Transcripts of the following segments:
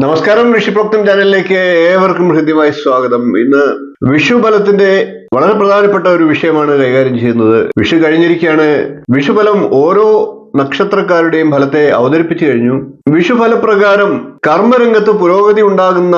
നമസ്കാരം, ഋഷിപ്രോക്തം ചാനലിലേക്ക് ഏവർക്കും ഹൃദ്യമായ സ്വാഗതം. ഇന്ന് വിഷുഫലത്തിന്റെ വളരെ പ്രധാനപ്പെട്ട ഒരു വിഷയമാണ് കൈകാര്യം ചെയ്യുന്നത്. വിഷു കഴിഞ്ഞിരിക്കുകയാണ്. വിഷുഫലം ഓരോ നക്ഷത്രക്കാരുടെയും ഫലത്തെ അവതരിപ്പിച്ചു കഴിഞ്ഞു. വിഷുഫലപ്രകാരം കർമ്മരംഗത്ത് പുരോഗതി ഉണ്ടാകുന്ന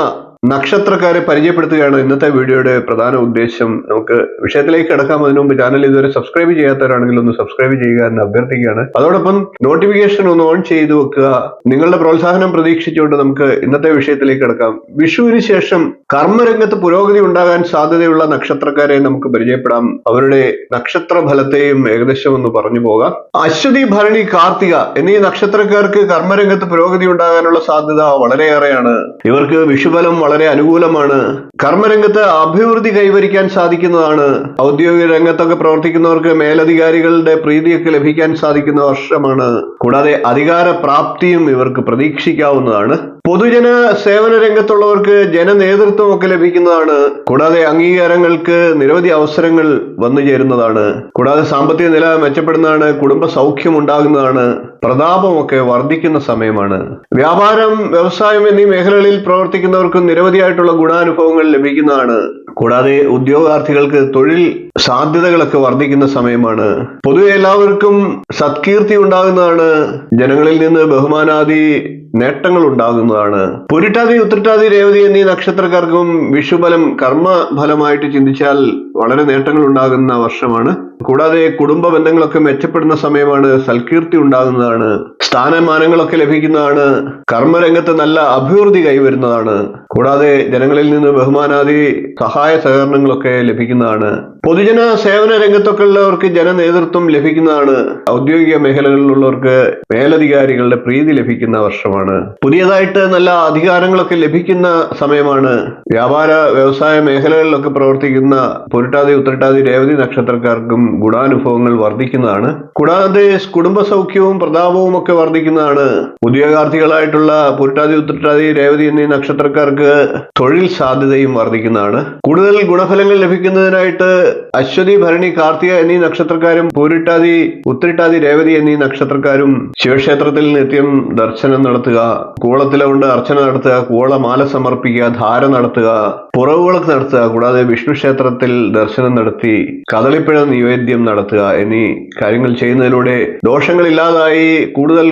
നക്ഷത്രക്കാരെ പരിചയപ്പെടുത്തുകയാണ് ഇന്നത്തെ വീഡിയോയുടെ പ്രധാന ഉദ്ദേശം. നമുക്ക് വിഷയത്തിലേക്ക് കിടക്കാം. അതിനു മുമ്പ് ചാനൽ ഇതുവരെ സബ്സ്ക്രൈബ് ചെയ്യാത്തവരാണെങ്കിൽ ഒന്ന് സബ്സ്ക്രൈബ് ചെയ്യുക എന്ന് അഭ്യർത്ഥിക്കുകയാണ്. അതോടൊപ്പം നോട്ടിഫിക്കേഷൻ ഒന്ന് ഓൺ ചെയ്തു വെക്കുക. നിങ്ങളുടെ പ്രോത്സാഹനം പ്രതീക്ഷിച്ചുകൊണ്ട് നമുക്ക് ഇന്നത്തെ വിഷയത്തിലേക്ക് കിടക്കാം. വിഷുവിന് ശേഷം കർമ്മരംഗത്ത് പുരോഗതി ഉണ്ടാകാൻ സാധ്യതയുള്ള നക്ഷത്രക്കാരെ നമുക്ക് പരിചയപ്പെടാം. അവരുടെ നക്ഷത്ര ഫലത്തെയും ഏകദേശം ഒന്ന് പറഞ്ഞു പോകാം. അശ്വതി, ഭരണി, കാർത്തിക എന്നീ നക്ഷത്രക്കാർക്ക് കർമ്മരംഗത്ത് പുരോഗതി ഉണ്ടാകാനുള്ള സാധ്യത വളരെയേറെയാണ്. ഇവർക്ക് വിഷുഫലം വളരെ അനുകൂലമാണ്. കർമ്മരംഗത്ത് അഭിവൃദ്ധി കൈവരിക്കാൻ സാധിക്കുന്നതാണ്. ഔദ്യോഗിക രംഗത്തൊക്കെ പ്രവർത്തിക്കുന്നവർക്ക് മേലധികാരികളുടെ പ്രീതിയൊക്കെ ലഭിക്കാൻ സാധിക്കുന്ന വർഷമാണ്. കൂടാതെ അധികാര പ്രാപ്തിയും ഇവർക്ക് പ്രതീക്ഷിക്കാവുന്നതാണ്. പൊതുജന സേവന രംഗത്തുള്ളവർക്ക് ജനനേതൃത്വം ഒക്കെ ലഭിക്കുന്നതാണ്. കൂടാതെ അംഗീകാരങ്ങൾക്ക് നിരവധി അവസരങ്ങൾ വന്നു ചേരുന്നതാണ്. കൂടാതെ സാമ്പത്തിക നില മെച്ചപ്പെടുന്നതാണ്. കുടുംബ സൗഖ്യം ഉണ്ടാകുന്നതാണ്. പ്രതാപമൊക്കെ വർദ്ധിക്കുന്ന സമയമാണ്. വ്യാപാരം, വ്യവസായം എന്നീ മേഖലകളിൽ പ്രവർത്തിക്കുന്നവർക്ക് നിരവധിയായിട്ടുള്ള ഗുണാനുഭവങ്ങൾ ലഭിക്കുന്നതാണ്. കൂടാതെ ഉദ്യോഗാർത്ഥികൾക്ക് തൊഴിൽ സാധ്യതകളൊക്കെ വർദ്ധിക്കുന്ന സമയമാണ്. പൊതുവെ എല്ലാവർക്കും സത്കീർത്തി ഉണ്ടാകുന്നതാണ്. ജനങ്ങളിൽ നിന്ന് ബഹുമാനാദി നേട്ടങ്ങൾ ഉണ്ടാകുന്നതാണ്. പുരുട്ടാതി, ഉത്രട്ടാതി, രേവതി എന്നീ നക്ഷത്രക്കാർക്കും വിഷുഫലം കർമ്മഫലമായിട്ട് ചിന്തിച്ചാൽ വളരെ നേട്ടങ്ങൾ ഉണ്ടാകുന്ന വർഷമാണ്. കൂടാതെ കുടുംബ ബന്ധങ്ങളൊക്കെ മെച്ചപ്പെടുന്ന സമയമാണ്. സൽകീർത്തി ഉണ്ടാകുന്നതാണ്. സ്ഥാനമാനങ്ങളൊക്കെ ലഭിക്കുന്നതാണ്. കർമ്മരംഗത്ത് നല്ല അഭിവൃദ്ധി കൈവരുന്നതാണ്. കൂടാതെ ജനങ്ങളിൽ നിന്ന് ബഹുമാനാദി സഹായ സഹകരണങ്ങളൊക്കെ ലഭിക്കുന്നതാണ്. പൊതുജന സേവന രംഗത്തൊക്കെ ഉള്ളവർക്ക് ജനനേതൃത്വം ലഭിക്കുന്നതാണ്. ഔദ്യോഗിക മേഖലകളിലുള്ളവർക്ക് മേലധികാരികളുടെ പ്രീതി ലഭിക്കുന്ന വർഷമാണ്. പുതിയതായിട്ട് നല്ല അധികാരങ്ങളൊക്കെ ലഭിക്കുന്ന സമയമാണ്. വ്യാപാര വ്യവസായ മേഖലകളിലൊക്കെ പ്രവർത്തിക്കുന്ന പുരുട്ടാതി, ഉത്രട്ടാതി, രേവതി നക്ഷത്രക്കാർക്കും ഗുണാനുഭവങ്ങൾ വർദ്ധിക്കുന്നതാണ്. കൂടാതെ കുടുംബ സൗഖ്യവും പ്രതാപവും ഒക്കെ വർദ്ധിക്കുന്നതാണ്. ഉദ്യോഗാർത്ഥികളായിട്ടുള്ള പുരുട്ടാതി, ഉത്രട്ടാതി, രേവതി എന്നീ നക്ഷത്രക്കാർക്ക് തൊഴിൽ സാധ്യതയും വർദ്ധിക്കുന്നതാണ്. കൂടുതൽ ഗുണഫലങ്ങൾ ലഭിക്കുന്നതിനായിട്ട് അശ്വതി, ഭരണി, കാർത്തിക എന്നീ നക്ഷത്രക്കാരും പൂരിട്ടാതി, ഉത്രട്ടാതി, രേവതി എന്നീ നക്ഷത്രക്കാരും ശിവക്ഷേത്രത്തിൽ നിത്യം ദർശനം നടത്തുക, കൂളത്തില കൊണ്ട് അർച്ചന നടത്തുക, കൂളമാല സമർപ്പിക്കുക, ധാര നടത്തുക, പുറവുകളൊക്കെ നടത്തുക. കൂടാതെ വിഷ്ണു ക്ഷേത്രത്തിൽ ദർശനം നടത്തി കദളിപ്പഴ നിവേദ്യം നടത്തുക എന്നീ കാര്യങ്ങൾ ചെയ്യുന്നതിലൂടെ ദോഷങ്ങളില്ലാതായി കൂടുതൽ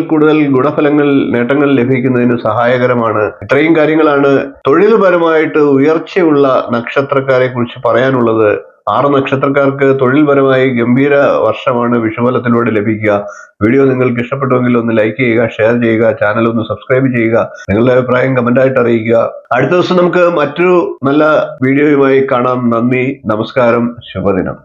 ഗുണഫലങ്ങൾ, നേട്ടങ്ങൾ ലഭിക്കുന്നതിന് സഹായകരമാണ്. ഇത്രയും കാര്യങ്ങളാണ് തൊഴിൽപരമായിട്ട് ഉയർച്ചയുള്ള നക്ഷത്രക്കാരെ കുറിച്ച് പറയാനുള്ളത്. 6 നക്ഷത്രക്കാർക്ക് തൊഴിൽപരമായി ഗംഭീര വർഷമാണ് വിഷുഫലത്തിലൂടെ ലഭിക്കുക. വീഡിയോ നിങ്ങൾക്ക് ഇഷ്ടപ്പെട്ടുവെങ്കിൽ ഒന്ന് ലൈക്ക് ചെയ്യുക, ഷെയർ ചെയ്യുക, ചാനൽ ഒന്ന് സബ്സ്ക്രൈബ് ചെയ്യുക, നിങ്ങളുടെ അഭിപ്രായം കമന്റായിട്ട് അറിയിക്കുക. അടുത്ത ദിവസം നമുക്ക് മറ്റൊരു നല്ല വീഡിയോയുമായി കാണാം. നന്ദി, നമസ്കാരം, ശുഭദിനം.